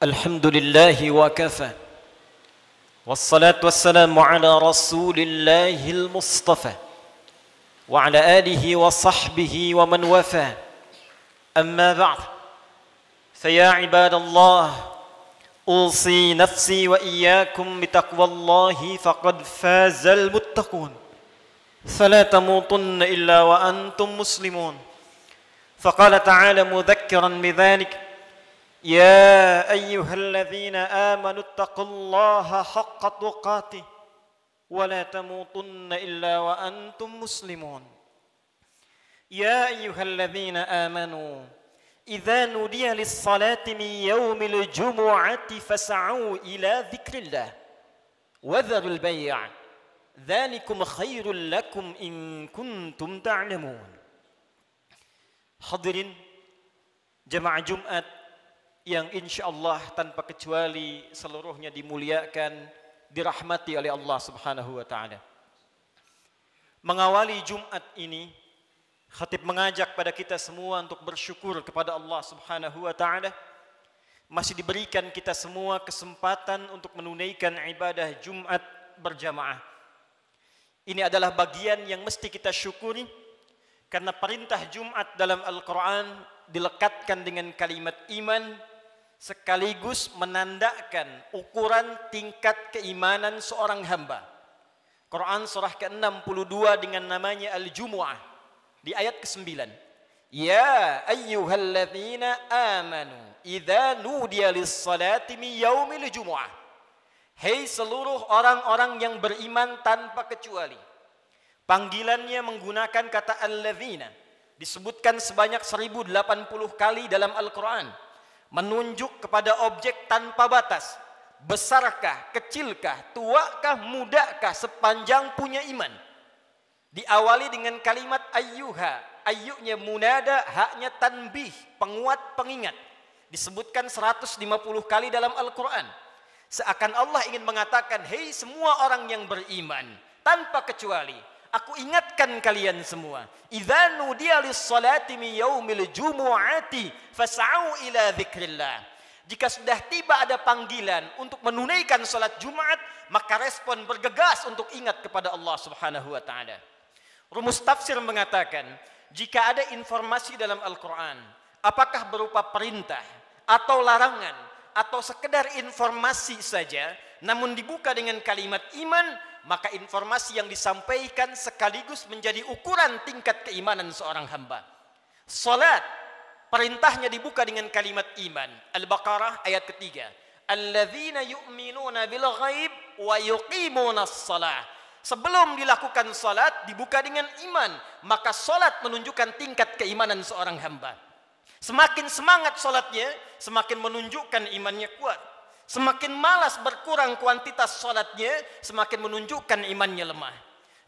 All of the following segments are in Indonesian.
الحمد لله وكفى والصلاة والسلام على رسول الله المصطفى وعلى آله وصحبه ومن وفى أما بعد فيا عباد الله أوصي نفسي وإياكم بتقوى الله فقد فاز المتقون فلا تموتن إلا وأنتم مسلمون فقال تعالى مذكرا بذلك يا أيها الذين آمنوا اتقوا الله حق تقاته ولا تموتن إلا وأنتم مسلمون يا أيها الذين آمنوا إذا نودي للصلاة من يوم الجمعة فاسعوا إلى ذكر الله وذروا البيع ذلكم خير لكم إن كنتم تعلمون. Hadirin jemaah Jumat yang insyaallah tanpa kecuali seluruhnya dimuliakan, dirahmati oleh Allah Subhanahu wa taala. Mengawali Jumat ini, khatib mengajak pada kita semua untuk bersyukur kepada Allah Subhanahu wa taala masih diberikan kita semua kesempatan untuk menunaikan ibadah Jumat berjamaah. Ini adalah bagian yang mesti kita syukuri karena perintah Jumat dalam Al-Quran dilekatkan dengan kalimat iman sekaligus menandakan ukuran tingkat keimanan seorang hamba. Quran surah ke-62 dengan namanya Al-Jumu'ah di ayat ke-9. Ya ayyuhalladzina amanu idza nudiya lis-salati min yaumil jumu'ah. Hei seluruh orang-orang yang beriman tanpa kecuali. Panggilannya menggunakan kata alladzina, disebutkan sebanyak 1080 kali dalam Al-Quran, menunjuk kepada objek tanpa batas, besarkah, kecilkah, tuakah, mudakah, sepanjang punya iman. Diawali dengan kalimat ayyuha, ayyunya munada, haknya tanbih, penguat pengingat, disebutkan 150 kali dalam Al-Quran. Seakan Allah ingin mengatakan, hei semua orang yang beriman tanpa kecuali, aku ingatkan kalian semua. Idza nudiya lis-salati min yaumil jumu'ati fas'au ila dzikrillah. Jika sudah tiba ada panggilan untuk menunaikan salat Jumat, maka respon bergegas untuk ingat kepada Allah Subhanahu wa taala. Rumus tafsir mengatakan, jika ada informasi dalam Al-Qur'an, apakah berupa perintah atau larangan atau sekedar informasi saja, namun dibuka dengan kalimat iman, maka informasi yang disampaikan sekaligus menjadi ukuran tingkat keimanan seorang hamba. Salat, perintahnya dibuka dengan kalimat iman. Al-Baqarah ayat ketiga. Alladzina yu'minuna bil ghaib wa yuqimunas shalah. Sebelum dilakukan salat dibuka dengan iman, maka salat menunjukkan tingkat keimanan seorang hamba. Semakin semangat salatnya, semakin menunjukkan imannya kuat. Semakin malas berkurang kuantitas salatnya, semakin menunjukkan imannya lemah.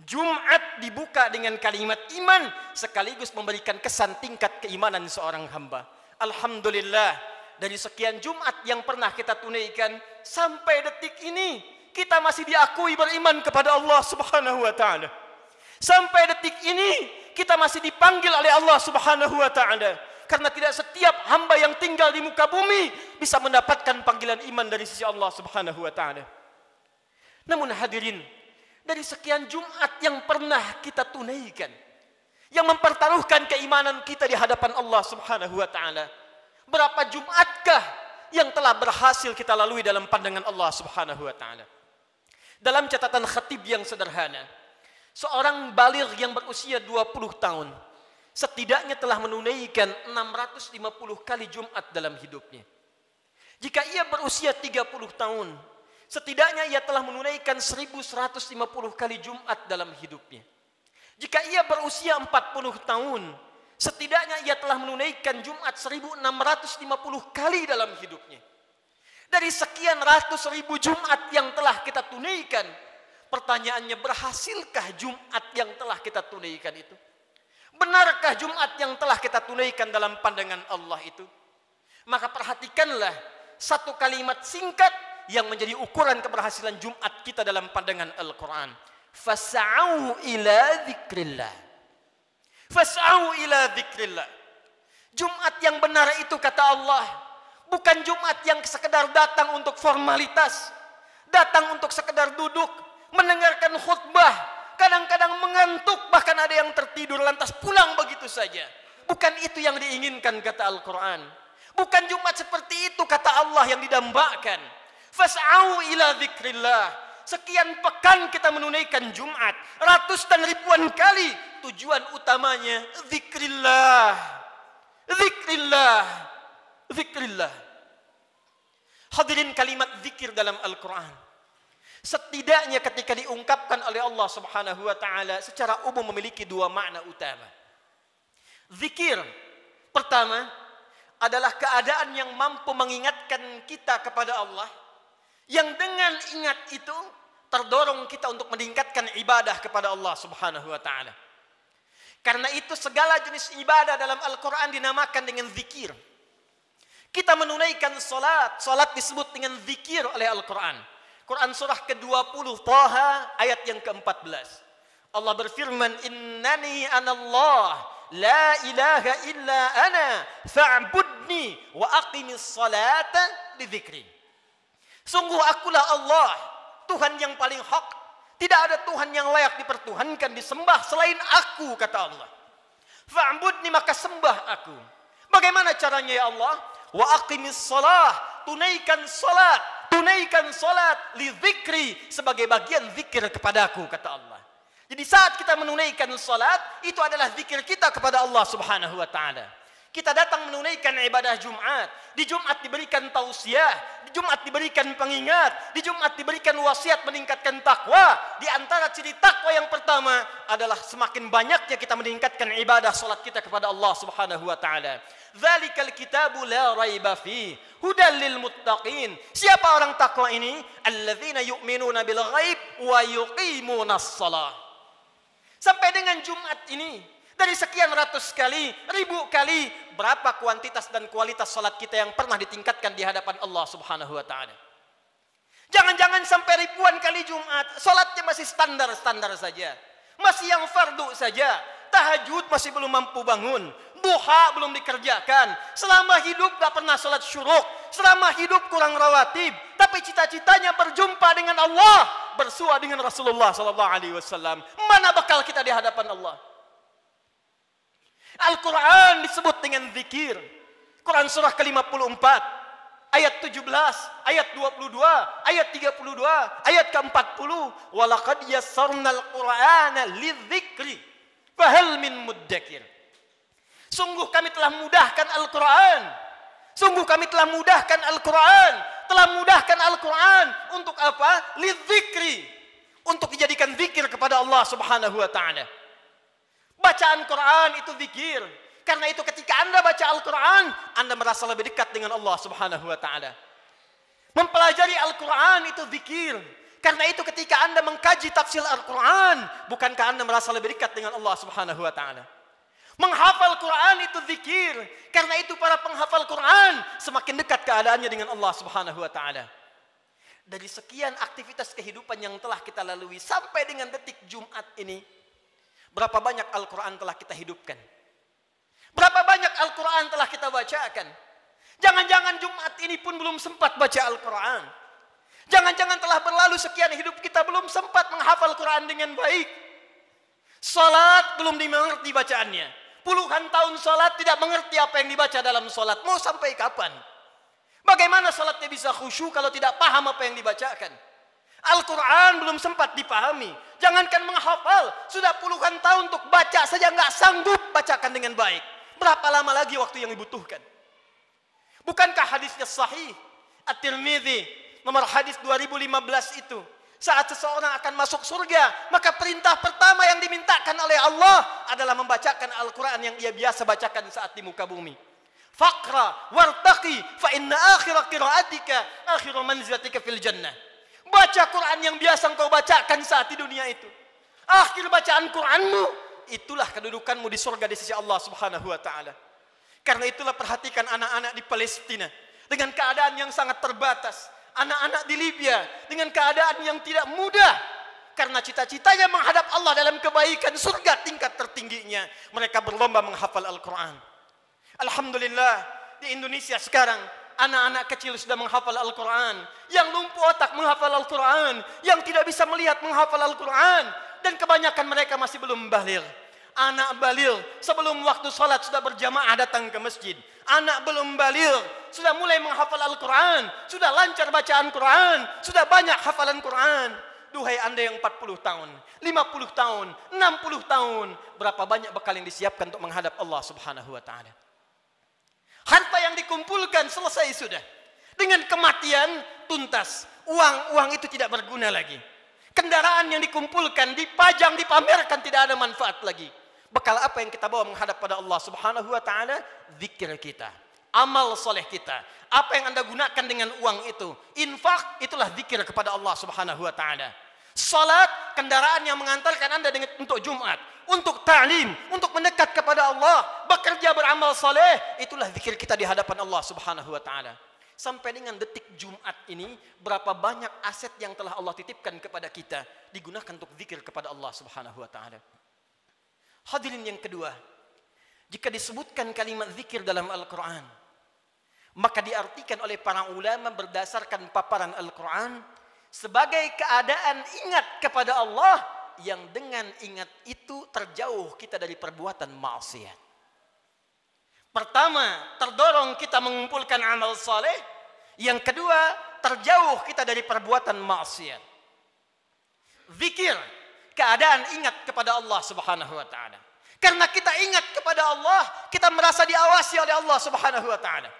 Jumat dibuka dengan kalimat iman, sekaligus memberikan kesan tingkat keimanan seorang hamba. Alhamdulillah, dari sekian Jumat yang pernah kita tunaikan, sampai detik ini, kita masih diakui beriman kepada Allah Subhanahu wa ta'ala. Sampai detik ini, kita masih dipanggil oleh Allah Subhanahu wa ta'ala. Karena tidak setiap hamba yang tinggal di muka bumi bisa mendapatkan panggilan iman dari sisi Allah Subhanahu wa taala. Namun hadirin, dari sekian Jumat yang pernah kita tunaikan, yang mempertaruhkan keimanan kita di hadapan Allah Subhanahu wa taala, berapa Jumatkah yang telah berhasil kita lalui dalam pandangan Allah Subhanahu wa taala? Dalam catatan khatib yang sederhana, seorang baligh yang berusia 20 tahun setidaknya telah menunaikan 650 kali Jumat dalam hidupnya. Jika ia berusia 30 tahun, setidaknya ia telah menunaikan 1150 kali Jumat dalam hidupnya. Jika ia berusia 40 tahun, setidaknya ia telah menunaikan Jumat 1650 kali dalam hidupnya. Dari sekian ratus ribu Jumat yang telah kita tunaikan, pertanyaannya, berhasilkah Jumat yang telah kita tunaikan itu? Benarkah Jumat yang telah kita tunaikan dalam pandangan Allah itu? Maka perhatikanlah satu kalimat singkat yang menjadi ukuran keberhasilan Jumat kita dalam pandangan Al-Quran. Fas'au ila dzikrillah. Fas'au ila dzikrillah. Jumat yang benar itu kata Allah Bukan Jumat yang sekedar datang untuk formalitas, datang untuk sekedar duduk, mendengarkan khutbah, kadang-kadang mengantuk, bahkan ada yang tertidur lantas pulang begitu saja. Bukan itu yang diinginkan kata Al-Quran. Bukan Jumat seperti itu kata Allah yang didambakan. Fas'au ila dzikrillah. Sekian pekan kita menunaikan Jumat, ratus dan ribuan kali. Tujuan utamanya dzikrillah. Dzikrillah. Dzikrillah. Hadirin, kalimat zikir dalam Al-Quran setidaknya ketika diungkapkan oleh Allah Subhanahu wa taala secara umum memiliki dua makna utama. Zikir pertama adalah keadaan yang mampu mengingatkan kita kepada Allah, yang dengan ingat itu terdorong kita untuk meningkatkan ibadah kepada Allah Subhanahu wa taala. Karena itu segala jenis ibadah dalam Al-Quran dinamakan dengan zikir. Kita menunaikan salat, salat disebut dengan zikir oleh Al-Quran. Quran surah ke-20 Taha ayat yang ke-14. Allah berfirman, "Innani anallah, la ilaha illa ana, fa'budni wa aqimis salata li dzikri." Sungguh akulah Allah, Tuhan yang paling hak. Tidak ada Tuhan yang layak dipertuhankan, disembah selain aku, kata Allah. Fa'budni, maka sembah aku. Bagaimana caranya ya Allah? Wa aqimis salah, tunaikan salat. Tunaikan salat li dzikri, sebagai bagian zikir kepadaku, kata Allah. Jadi saat kita menunaikan salat, itu adalah zikir kita kepada Allah Subhanahu wa taala. Kita datang menunaikan ibadah Jumat. Di Jumat diberikan tausiah, di Jumat diberikan pengingat, di Jumat diberikan wasiat meningkatkan takwa. Di antara ciri takwa yang pertama adalah semakin banyaknya kita meningkatkan ibadah salat kita kepada Allah Subhanahu wa taala. Dzalikal kitabu la raiba fi hudal lil muttaqin. Siapa orang takwa ini? Alladzina yu'minuna bil ghaib wa yuqimunas shalah. Sampai dengan Jumat ini, dari sekian ratus kali, ribu kali, berapa kuantitas dan kualitas salat kita yang pernah ditingkatkan di hadapan Allah Subhanahu wa taala? Jangan-jangan sampai ribuan kali Jumat, salatnya masih standar-standar saja. Masih yang fardu saja. Tahajud masih belum mampu bangun. Duha belum dikerjakan. Selama hidup gak pernah salat syuruk. Selama hidup kurang rawatib. Tapi cita-citanya berjumpa dengan Allah, bersua dengan Rasulullah SAW. Mana bakal kita di hadapan Allah? Al-Quran disebut dengan zikir. Quran surah ke-54 ayat 17, ayat 22, ayat 32, ayat ke-40. Walaqad yassarnal Qur'ana lidzikri fahal min muddakir. Sungguh kami telah mudahkan Al-Quran. Sungguh kami telah mudahkan Al-Quran. Telah mudahkan Al-Quran untuk apa? Lidzikri, untuk dijadikan zikir kepada Allah Subhanahu wa taala. Bacaan Quran itu zikir. Karena itu ketika Anda baca Al-Quran, Anda merasa lebih dekat dengan Allah Subhanahu wa taala. Mempelajari Al-Quran itu zikir. Karena itu ketika Anda mengkaji tafsir Al-Quran, bukankah Anda merasa lebih dekat dengan Allah Subhanahu wa taala? Menghafal Quran itu zikir. Karena itu para penghafal Quran semakin dekat keadaannya dengan Allah Subhanahu wa taala. Dari sekian aktivitas kehidupan yang telah kita lalui sampai dengan detik Jumat ini, berapa banyak Al-Quran telah kita hidupkan? Berapa banyak Al-Quran telah kita bacakan? Jangan-jangan Jumat ini pun belum sempat baca Al-Quran. Jangan-jangan telah berlalu sekian hidup kita belum sempat menghafal Quran dengan baik. Salat belum dimengerti bacaannya. Puluhan tahun salat tidak mengerti apa yang dibaca dalam salat. Mau sampai kapan? Bagaimana salatnya bisa khusyuk kalau tidak paham apa yang dibacakan? Al-Quran belum sempat dipahami. Jangankan menghafal, sudah puluhan tahun untuk baca saja nggak sanggup bacakan dengan baik. Berapa lama lagi waktu yang dibutuhkan? Bukankah hadisnya sahih? At-Tirmidzi nomor hadis 2015 itu. Saat seseorang akan masuk surga, maka perintah pertama yang dimintakan oleh Allah adalah membacakan Al-Quran yang ia biasa bacakan saat di muka bumi. Faqra wartaqi fa inna akhira qiraatika akhiru manzilatika fil jannah. Baca Quran yang biasa engkau bacakan saat di dunia itu. Akhir bacaan Quranmu, itulah kedudukanmu di surga di sisi Allah Subhanahu wa taala. Karena itulah perhatikan anak-anak di Palestina dengan keadaan yang sangat terbatas. Anak-anak di Libya dengan keadaan yang tidak mudah. Karena cita-citanya menghadap Allah dalam kebaikan surga tingkat tertingginya. Mereka berlomba menghafal Al-Quran. Alhamdulillah, di Indonesia sekarang anak-anak kecil sudah menghafal Al-Quran, yang lumpuh otak menghafal Al-Quran, yang tidak bisa melihat menghafal Al-Quran, dan kebanyakan mereka masih belum baligh. Anak baligh sebelum waktu salat sudah berjamaah datang ke masjid. Anak belum baligh sudah mulai menghafal Al-Quran, sudah lancar bacaan Quran, sudah banyak hafalan Quran. Duhai anda yang 40 tahun, 50 tahun, 60 tahun, berapa banyak bekal yang disiapkan untuk menghadap Allah Subhanahu wa taala? Harta yang dikumpulkan selesai sudah. Dengan kematian tuntas. Uang itu tidak berguna lagi. Kendaraan yang dikumpulkan, dipajang, dipamerkan, tidak ada manfaat lagi. Bekal apa yang kita bawa menghadap pada Allah Subhanahu wa taala? Zikir kita, amal soleh kita. Apa yang anda gunakan dengan uang itu? Infak, itulah zikir kepada Allah Subhanahu wa taala. Salat, kendaraan yang mengantarkan anda untuk Jumat, untuk ta'lim, untuk mendekat kepada Allah, bekerja beramal soleh, itulah zikir kita di hadapan Allah Subhanahu wa taala. Sampai dengan detik Jumat ini, berapa banyak aset yang telah Allah titipkan kepada kita digunakan untuk zikir kepada Allah Subhanahu wa taala. Hadirin yang kedua, jika disebutkan kalimat zikir dalam Al-Quran, maka diartikan oleh para ulama berdasarkan paparan Al-Quran sebagai keadaan ingat kepada Allah yang dengan ingat itu terjauh kita dari perbuatan maksiat. Pertama, terdorong kita mengumpulkan amal saleh. Yang kedua, terjauh kita dari perbuatan maksiat. Zikir, keadaan ingat kepada Allah Subhanahu wa taala. Karena kita ingat kepada Allah, kita merasa diawasi oleh Allah Subhanahu wa taala.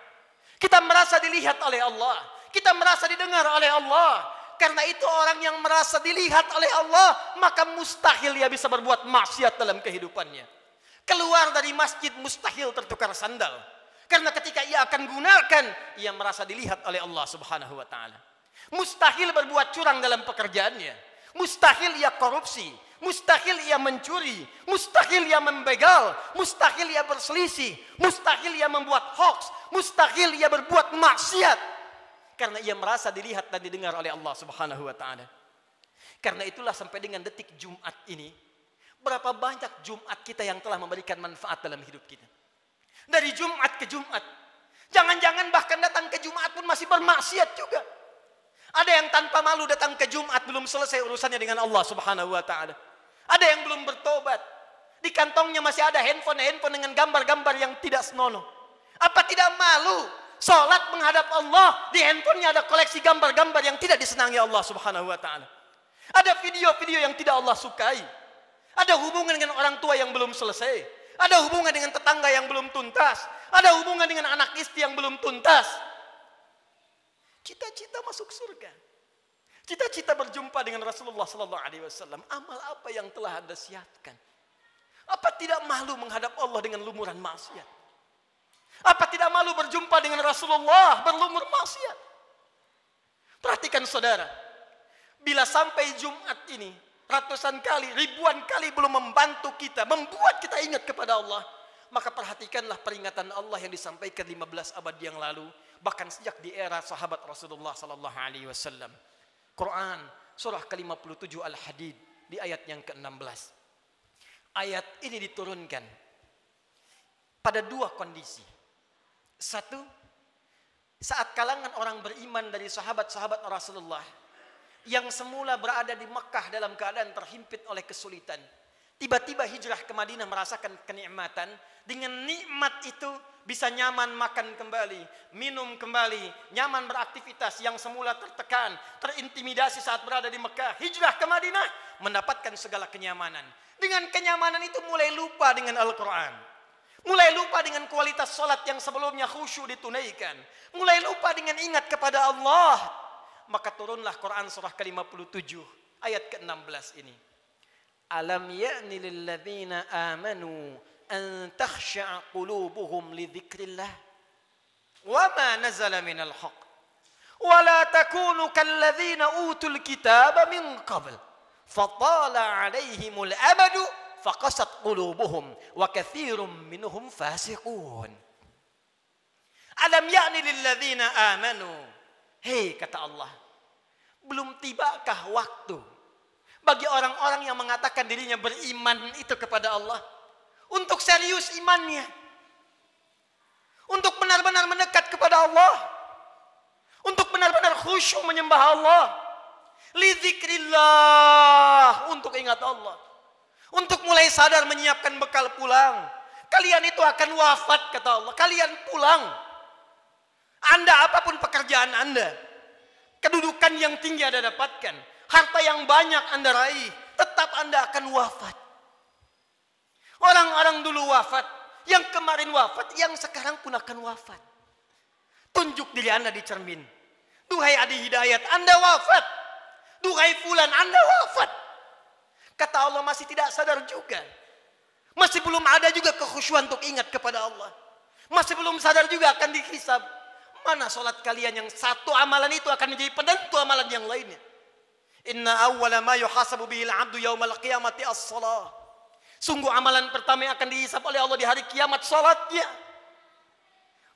Kita merasa dilihat oleh Allah, kita merasa didengar oleh Allah. Karena itu orang yang merasa dilihat oleh Allah, maka mustahil ia bisa berbuat maksiat dalam kehidupannya. Keluar dari masjid mustahil tertukar sandal. Karena ketika ia akan gunakan, ia merasa dilihat oleh Allah Subhanahu wa taala. Mustahil berbuat curang dalam pekerjaannya. Mustahil ia korupsi, mustahil ia mencuri, mustahil ia membegal, mustahil ia berselisih, mustahil ia membuat hoax, mustahil ia berbuat maksiat. Karena ia merasa dilihat dan didengar oleh Allah Subhanahu wa taala. Karena itulah sampai dengan detik Jumat ini, berapa banyak Jumat kita yang telah memberikan manfaat dalam hidup kita. Dari Jumat ke Jumat. Jangan-jangan bahkan datang ke Jumat pun masih bermaksiat juga. Ada yang tanpa malu datang ke Jumat belum selesai urusannya dengan Allah Subhanahu wa taala. Ada yang belum bertobat. Di kantongnya masih ada handphone dengan gambar-gambar yang tidak senonoh. Apa tidak malu? Salat menghadap Allah, di handphonenya ada koleksi gambar-gambar yang tidak disenangi Allah Subhanahu wa taala. Ada video-video yang tidak Allah sukai. Ada hubungan dengan orang tua yang belum selesai. Ada hubungan dengan tetangga yang belum tuntas. Ada hubungan dengan anak istri yang belum tuntas. Cita-cita masuk surga. Cita-cita berjumpa dengan Rasulullah sallallahu alaihi wasallam. Amal apa yang telah Anda siapkan? Apa tidak malu menghadap Allah dengan lumuran maksiat? Apa tidak malu berjumpa dengan Rasulullah berlumur maksiat? Perhatikan saudara, bila sampai Jumat ini ratusan kali, ribuan kali belum membantu kita, membuat kita ingat kepada Allah, maka perhatikanlah peringatan Allah yang disampaikan 15 abad yang lalu, bahkan sejak di era sahabat Rasulullah sallallahu alaihi wasallam. Quran surah ke-57 Al-Hadid di ayat yang ke-16. Ayat ini diturunkan pada dua kondisi. Satu, saat kalangan orang beriman dari sahabat-sahabat Rasulullah yang semula berada di Mekah dalam keadaan terhimpit oleh kesulitan, tiba-tiba hijrah ke Madinah merasakan kenikmatan. Dengan nikmat itu bisa nyaman makan kembali, minum kembali, nyaman beraktivitas. Yang semula tertekan, terintimidasi saat berada di Mekah, hijrah ke Madinah mendapatkan segala kenyamanan. Dengan kenyamanan itu mulai lupa dengan Al-Quran. Mulai lupa dengan kualitas salat yang sebelumnya khusyuk ditunaikan. Mulai lupa dengan ingat kepada Allah. Maka turunlah Quran surah ke-57 ayat ke-16 ini. Alam ya'ni lilladzina amanu an takhsha'a qulubuhum li dzikrillah wa ma nazala minal haqq wa la takunu kalladzina utul kitaba min qabl fatala 'alaihimul amadu faqasat qulubuhum wa katsirum minhum fasiqun. Alam ya'ni lilladzina amanu. Hei, kata Allah, belum tibakah waktu bagi orang-orang yang mengatakan dirinya beriman itu kepada Allah untuk serius imannya, untuk benar-benar mendekat kepada Allah, Untuk benar-benar khusyuk menyembah Allah. Lidzikrillah, untuk ingat Allah. Untuk mulai sadar menyiapkan bekal pulang. Kalian itu akan wafat kata Allah. Kalian pulang. Anda apapun pekerjaan Anda, kedudukan yang tinggi Anda dapatkan, harta yang banyak Anda raih, tetap Anda akan wafat. Orang-orang dulu wafat, yang kemarin wafat, yang sekarang pun akan wafat. Tunjuk diri Anda di cermin. Duhai Adi Hidayat, Anda wafat. Duhai fulan, Anda wafat. Kata Allah masih tidak sadar juga. Masih belum ada juga kekhusyuan untuk ingat kepada Allah. Masih belum sadar juga akan dihisab. Mana solat kalian yang satu amalan itu akan menjadi penentu amalan yang lainnya. Inna awwala ma yuhasabu bihil abdu yaumal qiyamati as-salah. Sungguh amalan pertama yang akan dihisab oleh Allah di hari kiamat salatnya.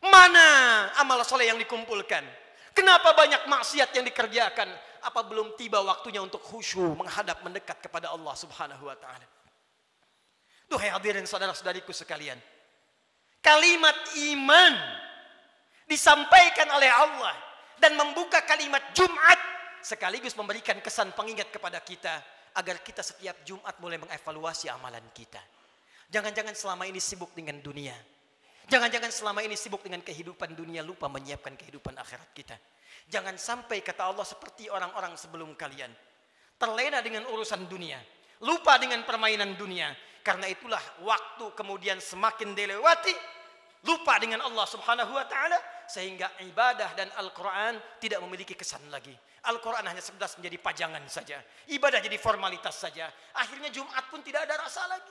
Mana amal soleh yang dikumpulkan? Kenapa banyak maksiat yang dikerjakan? Apa belum tiba waktunya untuk khusyuk menghadap mendekat kepada Allah Subhanahu wa taala? Duhai hadirin saudara-saudariku sekalian, kalimat iman disampaikan oleh Allah dan membuka kalimat Jumat sekaligus memberikan kesan pengingat kepada kita agar kita setiap Jumat mulai mengevaluasi amalan kita. Jangan-jangan selama ini sibuk dengan dunia. Jangan-jangan selama ini sibuk dengan kehidupan dunia, lupa menyiapkan kehidupan akhirat kita. Jangan sampai kata Allah seperti orang-orang sebelum kalian, terlena dengan urusan dunia, lupa dengan permainan dunia. Karena itulah waktu kemudian semakin dilewati, lupa dengan Allah Subhanahu wa taala, sehingga ibadah dan Al-Quran tidak memiliki kesan lagi. Al-Quran hanya sekedar menjadi pajangan saja, ibadah jadi formalitas saja. Akhirnya Jumat pun tidak ada rasa lagi.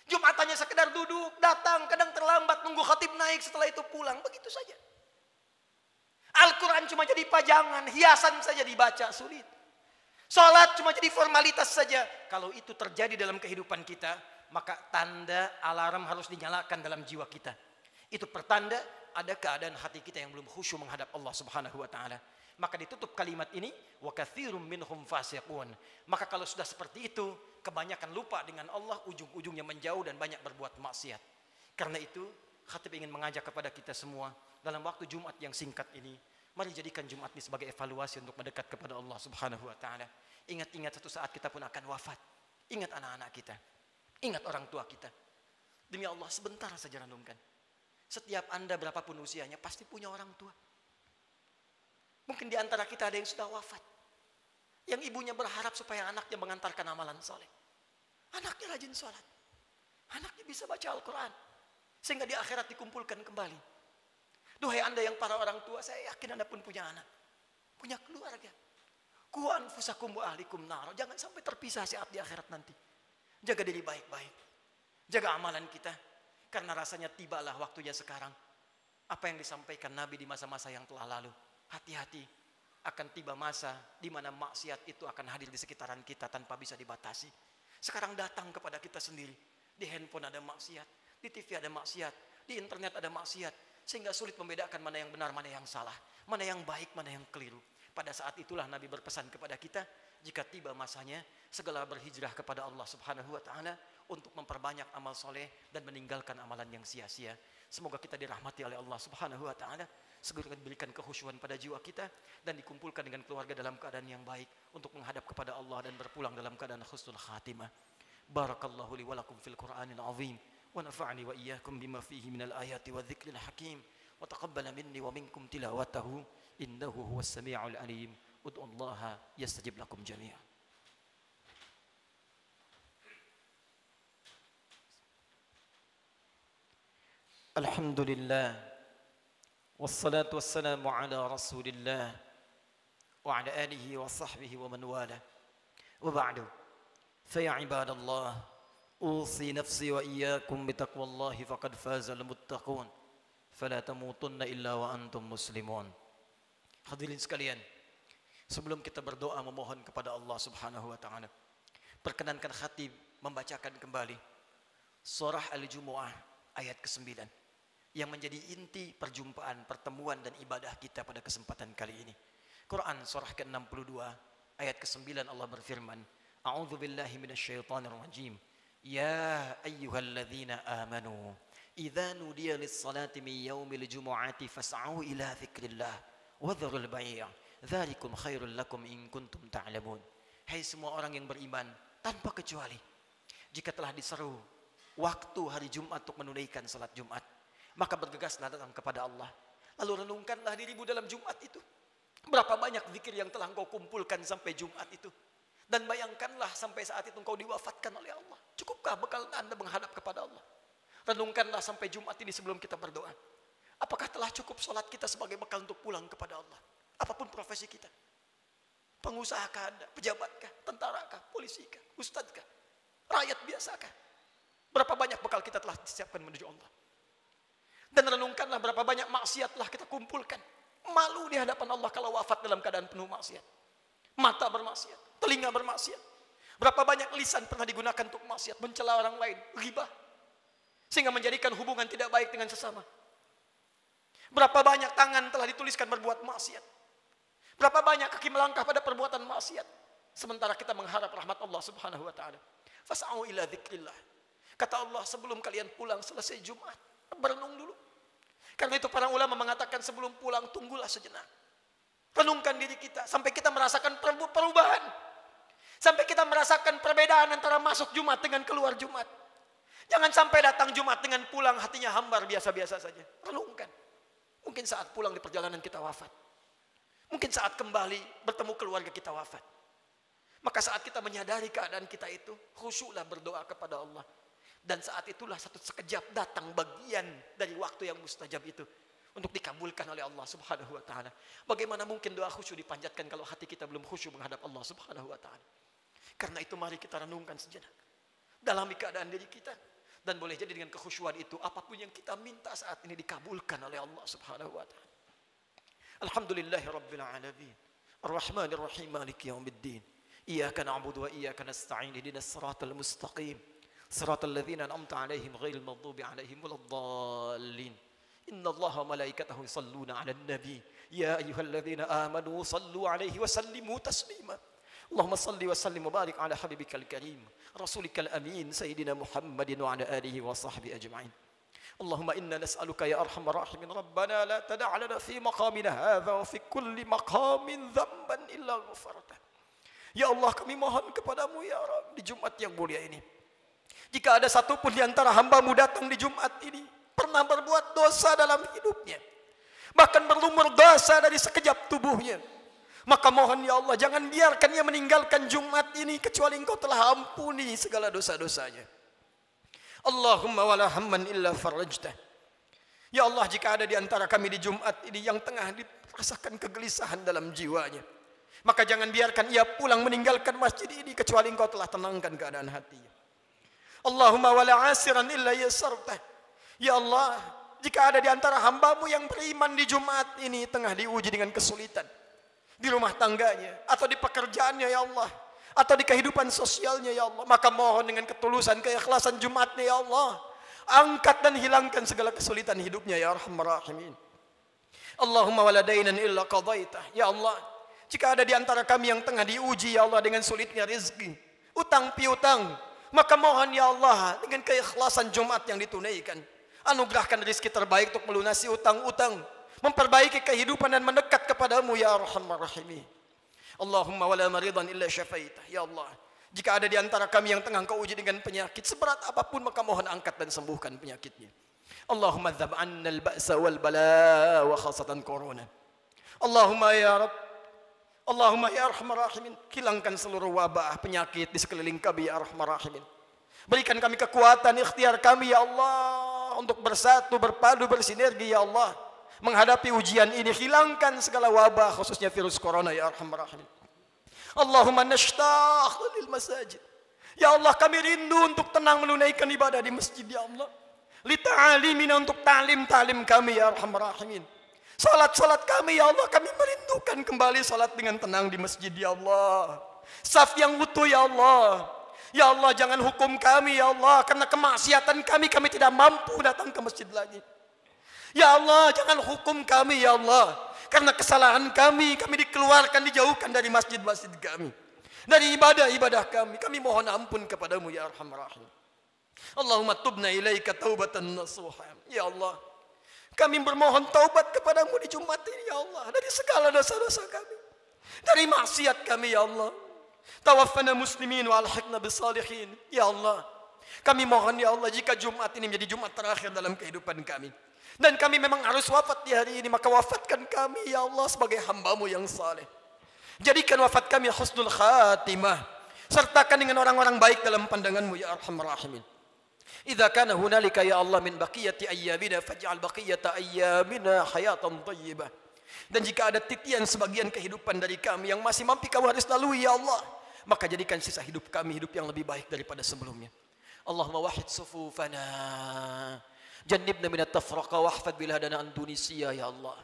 Jumat hanya sekedar duduk, datang, kadang terlambat, nunggu khatib naik, setelah itu pulang, begitu saja. Al-Quran cuma jadi pajangan, hiasan saja dibaca, sulit. Salat cuma jadi formalitas saja. Kalau itu terjadi dalam kehidupan kita, maka tanda alarm harus dinyalakan dalam jiwa kita. Itu pertanda ada keadaan hati kita yang belum khusyuk menghadap Allah Subhanahu wa taala. Maka ditutup kalimat ini, wa katsirum minhum fasiqun. Maka kalau sudah seperti itu, kebanyakan lupa dengan Allah, ujung-ujungnya menjauh dan banyak berbuat maksiat. Karena itu, khatib ingin mengajak kepada kita semua dalam waktu Jumat yang singkat ini, mari jadikan Jumat ini sebagai evaluasi untuk mendekat kepada Allah Subhanahu wa taala. Ingat-ingat satu saat kita pun akan wafat. Ingat anak-anak kita. Ingat orang tua kita. Demi Allah, sebentar saja renungkan. Setiap Anda berapapun usianya pasti punya orang tua. Mungkin di antara kita ada yang sudah wafat, yang ibunya berharap supaya anaknya mengantarkan amalan soleh. Anaknya rajin sholat, anaknya bisa baca Al-Quran, sehingga di akhirat dikumpulkan kembali. Duhai Anda yang para orang tua, saya yakin Anda pun punya anak, punya keluarga. Qu anfusakum wa ahlikum nar. Jangan sampai terpisah saat di akhirat nanti. Jaga diri baik-baik, jaga amalan kita, karena rasanya tibalah waktunya sekarang. Apa yang disampaikan Nabi di masa-masa yang telah lalu, hati-hati, akan tiba masa di mana maksiat itu akan hadir di sekitaran kita tanpa bisa dibatasi. Sekarang datang kepada kita sendiri. Di handphone ada maksiat, di TV ada maksiat, di internet ada maksiat, sehingga sulit membedakan mana yang benar, mana yang salah, mana yang baik, mana yang keliru. Pada saat itulah Nabi berpesan kepada kita, jika tiba masanya, segala berhijrah kepada Allah Subhanahu wa taala untuk memperbanyak amal soleh dan meninggalkan amalan yang sia-sia. Semoga kita dirahmati oleh Allah Subhanahu wa taala, segera diberikan kekhusyuan pada jiwa kita dan dikumpulkan dengan keluarga dalam keadaan yang baik untuk menghadap kepada Allah dan berpulang dalam keadaan husnul khatimah. Barakallahu li wa lakum fil Qur'anil azim wa nafa'ani wa iyyakum bima fihi minal ayati wa dzikril hakim wa taqabbala minni wa minkum tilawatahu innahu huwas sami'ul alim. Ud'ullaha yastajib lakum jami'an. Alhamdulillah wassalatu wassalamu ala rasulillah wa ala alihi wa sahbihi wa man wala wa ba'du fa ya ibadallah usi nafsi wa iyyakum bitaqwallahi faqad fazal muttaqun fala tamutunna illa wa antum muslimun. Hadirin sekalian, sebelum kita berdoa memohon kepada Allah Subhanahu wa taala, perkenankan khatib membacakan kembali surah Al-Jumu'ah ayat ke-9 yang menjadi inti perjumpaan, pertemuan dan ibadah kita pada kesempatan kali ini. Quran surah ke-62 ayat ke-9 Allah berfirman, A'udzu billahi minasyaitonir rajim. Ya ayyuhalladzina amanu idza nudiya lis-salati min yaumil jumu'ati fas'au ila dzikrillah Wadharul bai'. Dzalikum khairul lakum in kuntum ta'lamun. Hai semua orang yang beriman, tanpa kecuali jika telah diseru waktu hari Jumat untuk menunaikan salat Jumat, maka bergegaslah datang kepada Allah. Lalu renungkanlah dirimu dalam Jumat itu. Berapa banyak zikir yang telah engkau kumpulkan sampai Jumat itu. Dan bayangkanlah sampai saat itu engkau diwafatkan oleh Allah. Cukupkah bekal Anda menghadap kepada Allah? Renungkanlah sampai Jumat ini sebelum kita berdoa. Apakah telah cukup salat kita sebagai bekal untuk pulang kepada Allah? Apapun profesi kita. Pengusahakah Anda? Pejabatkah? Tentarakah? Polisikah? Ustadzkah? Rakyat biasakah? Berapa banyak bekal kita telah disiapkan menuju Allah? Dan renungkanlah berapa banyak maksiat telah kita kumpulkan. Malu di hadapan Allah kalau wafat dalam keadaan penuh maksiat. Mata bermaksiat, telinga bermaksiat. Berapa banyak lisan pernah digunakan untuk maksiat, mencela orang lain, ghibah. Sehingga menjadikan hubungan tidak baik dengan sesama. Berapa banyak tangan telah dituliskan berbuat maksiat. Berapa banyak kaki melangkah pada perbuatan maksiat. Sementara kita mengharap rahmat Allah subhanahu wa ta'ala. Fas'au ila dzikrillah. Kata Allah, sebelum kalian pulang selesai Jumat, berenung dulu. Karena itu para ulama mengatakan sebelum pulang tunggulah sejenak. Renungkan diri kita sampai kita merasakan perubahan. Sampai kita merasakan perbedaan antara masuk Jumat dengan keluar Jumat. Jangan sampai datang Jumat dengan pulang hatinya hambar biasa-biasa saja. Renungkan. Mungkin saat pulang di perjalanan kita wafat. Mungkin saat kembali bertemu keluarga kita wafat. Maka saat kita menyadari keadaan kita itu, khusyuklah berdoa kepada Allah. Dan saat itulah satu sekejap datang bagian dari waktu yang mustajab itu. Untuk dikabulkan oleh Allah subhanahu wa ta'ala. Bagaimana mungkin doa khusyuk dipanjatkan kalau hati kita belum khusyuk menghadap Allah subhanahu wa ta'ala. Karena itu mari kita renungkan sejenak. Dalami keadaan diri kita. Dan boleh jadi dengan kekhusyuan itu, apapun yang kita minta saat ini dikabulkan oleh Allah subhanahu wa ta'ala. Alhamdulillahi rabbil alamin. Ar-Rahmanir Rahim maliki yaumiddin. Iyyaka na'budu wa iyyaka nasta'in. Ihdinas siratal mustaqim. Siratal ladzina an'amta 'alaihim ghairil maghdubi 'alaihim waladdallin. Inna Allaha wa malaikatahu yusalluna 'alan nabi. Ya ayyuhalladzina amanu sallu 'alaihi wa sallimu taslima. Allahumma salli wa sallim wa barik 'ala habibikal karim, rasulikal amin, sayyidina Muhammadin wa 'ala alihi wa sahbihi ajma'in. Allahumma inna nas'aluka ya arhamar rahimin rabbana la tada' lana fi maqamina hadza wa fi kulli maqamin dhanban illa ghafartah. Ya Allah, kami mohon kepadamu ya Rabb di Jumat yang mulia ini. Jika ada satu pun di antara hamba-Mu datang di Jumat ini pernah berbuat dosa dalam hidupnya, bahkan berlumur dosa dari sekejap tubuhnya, maka mohon ya Allah, jangan biarkan ia meninggalkan Jumat ini kecuali Engkau telah ampuni segala dosa-dosanya. Allahumma wala hamman illa farajtah. Ya Allah, jika ada di antara kami di Jumat ini yang tengah dirasakan kegelisahan dalam jiwanya, maka jangan biarkan ia pulang meninggalkan masjid ini kecuali Engkau telah tenangkan keadaan hatinya. Allahumma wala asiran illa yasartah. Ya Allah, jika ada di antara hamba-Mu yang beriman di Jumat ini tengah diuji dengan kesulitan di rumah tangganya atau di pekerjaannya ya Allah, atau di kehidupan sosialnya ya Allah, maka mohon dengan ketulusan keikhlasan Jumatnya ya Allah, angkat dan hilangkan segala kesulitan hidupnya ya Arhamar Rahimin. Allahumma wala dainan illa qadaitah. Ya Allah, jika ada di antara kami yang tengah diuji ya Allah dengan sulitnya rezeki, utang piutang, maka mohon ya Allah dengan keikhlasan Jumat yang ditunaikan, anugerahkan rezeki terbaik untuk melunasi utang-utang, memperbaiki kehidupan dan mendekat kepadamu ya Arhamar Rahimin. Allahumma wala maridan illa syafaitah. Ya Allah, jika ada di antara kami yang tengah Engkau uji dengan penyakit seberat apapun, maka mohon angkat dan sembuhkan penyakitnya. Allahumma dzab 'anna al-ba'sa wal bala wa khasatan corona. Allahumma ya Rabb, Allahumma ya Arhamar Rahimin, hilangkan seluruh wabah penyakit di sekeliling kami ya Arhamar Rahimin. Berikan kami kekuatan ikhtiar kami ya Allah untuk bersatu, berpadu, bersinergi ya Allah menghadapi ujian ini. Hilangkan segala wabah khususnya virus corona ya Arhamar Rahimin. Allahumma nashtaq lil masajid. Ya Allah, kami rindu untuk tenang menunaikan ibadah di masjid ya Allah. Li ta'alimina, untuk ta'lim kami ya Arhamar Rahimin. Salat kami ya Allah, kami merindukan kembali salat dengan tenang di masjid ya Allah. Saf yang utuh ya Allah. Ya Allah, jangan hukum kami ya Allah karena kemaksiatan kami tidak mampu datang ke masjid lagi. Ya Allah, jangan hukum kami ya Allah karena kesalahan kami dikeluarkan, dijauhkan dari masjid-masjid kami, dari ibadah-ibadah kami. Kami mohon ampun kepadamu ya Arhamar Rahim. Allahumma tubna ilaika taubatan nasuha. Ya Allah, Kami bermohon taubat kepadamu di Jumat ini ya Allah. Dari segala dosa-dosa kami. Dari maksiat kami ya Allah. Tawaffana muslimin wa alhiqna bisalihin. Ya Allah. Kami mohon ya Allah jika Jumat ini menjadi Jumat terakhir dalam kehidupan kami. Dan kami memang harus wafat di hari ini. Maka wafatkan kami ya Allah sebagai hamba-Mu yang saleh. Jadikan wafat kami husnul khatimah. Sertakan dengan orang-orang baik dalam pandangan-Mu ya Arhamar Rahimin. Idza kana hunalika ya Allah min baqiyati ayyamina faj'al baqiyata ayyamina hayatan thayyibah. Dan jika ada titian sebagian kehidupan dari kami yang masih mampu Kau harus lalui ya Allah, maka jadikan sisa hidup kami hidup yang lebih baik daripada sebelumnya. Allahumma wahid sufufana, jannibna minat tafraqa wahfad biladana an Tunisia ya Allah.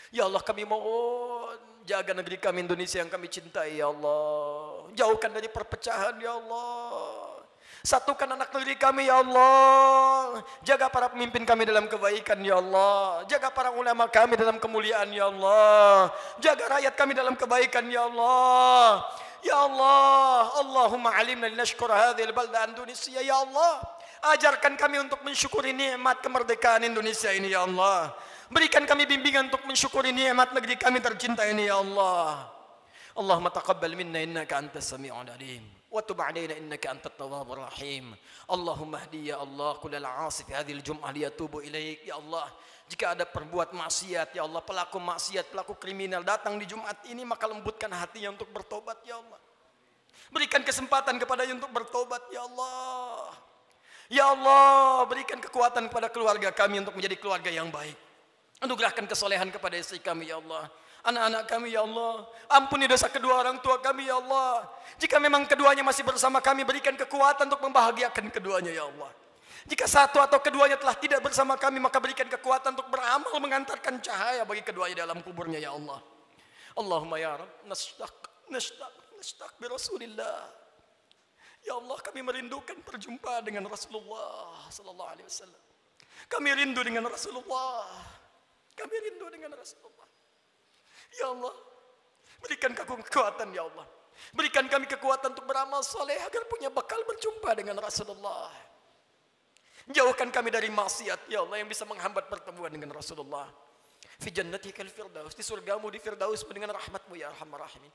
Ya Allah kami mohon jaga negeri kami Indonesia yang kami cintai ya Allah. Jauhkan dari perpecahan ya Allah. Satukan anak negeri kami ya Allah. Jaga para pemimpin kami dalam kebaikan ya Allah. Jaga para ulama kami dalam kemuliaan ya Allah. Jaga rakyat kami dalam kebaikan ya Allah. Ya Allah, Allahumma alimna linashkura hadhil balda Indonesia ya Allah. Ajarkan kami untuk mensyukuri nikmat kemerdekaan Indonesia ini ya Allah. Berikan kami bimbingan untuk mensyukuri nikmat negeri kami tercinta ini ya Allah. Allahumma taqabbal minna innaka antas sami'ul alim. وتب علينا إنك أنت التواب الرحيم اللهم اهدي يا الله كل العاصي في هذه الجمعة ليتوبوا إليك ya Allah. Jika ada perbuat maksiat ya Allah, pelaku maksiat, pelaku kriminal datang di Jumat ini, maka lembutkan hatinya untuk bertobat ya Allah. Berikan kesempatan kepadanya untuk bertobat ya Allah. Ya Allah, berikan kekuatan kepada keluarga kami untuk menjadi keluarga yang baik. Anugerahkan kesolehan kepada istri kami ya Allah. Anak-anak kami ya Allah, ampuni dosa kedua orang tua kami ya Allah. Jika memang keduanya masih bersama kami, berikan kekuatan untuk membahagiakan keduanya ya Allah. Jika satu atau keduanya telah tidak bersama kami, maka berikan kekuatan untuk beramal mengantarkan cahaya bagi keduanya dalam kuburnya ya Allah. Allahumma ya Rabb, nashtaq bi Rasulillah. Ya Allah, kami merindukan perjumpaan dengan Rasulullah sallallahu alaihi wasallam. Kami rindu dengan Rasulullah. Kami rindu dengan Rasulullah. Ya Allah, berikan kami kekuatan ya Allah. Berikan kami kekuatan untuk beramal soleh agar punya bekal berjumpa dengan Rasulullah. Jauhkan kami dari maksiat ya Allah yang bisa menghambat pertemuan dengan Rasulullah. Fi jannatikal firdaus, di surgamu di firdaus dengan rahmatmu ya Arhamar Rahimin.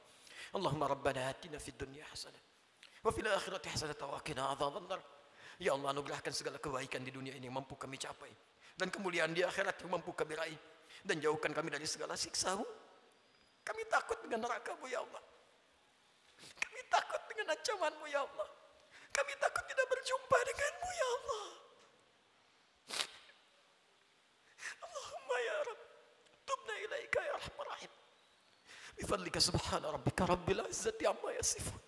Allahumma rabbana atina fid dunya hasanah wa fil akhirati hasanah wa qina adzabannar. Ya Allah, anugerahkan segala kebaikan di dunia ini yang mampu kami capai, dan kemuliaan di akhirat yang mampu kami raih, dan jauhkan kami dari segala siksa-Mu. Kami takut dengan neraka-Mu ya Allah. Kami takut dengan ancaman-Mu ya Allah. Kami takut tidak berjumpa dengan-Mu ya Allah. Allahumma ya Rabb, tubna ilaika ya Arhamar Rahim. Bifadlika subhana rabbika rabbil izzati amma yasifun.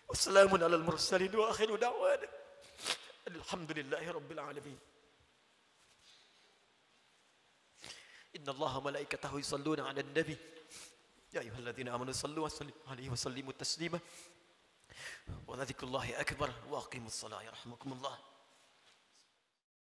Wassalamun alal mursalin wa akhiru da'wana alhamdulillahi rabbil alamin. Inna Allaha malaikatahu yusalluna 'alan nabi. يا أيها الذين آمنوا صلوا عليه وسلموا تسليما ولذكر الله أكبر وأقيموا الصلاة يرحمكم الله.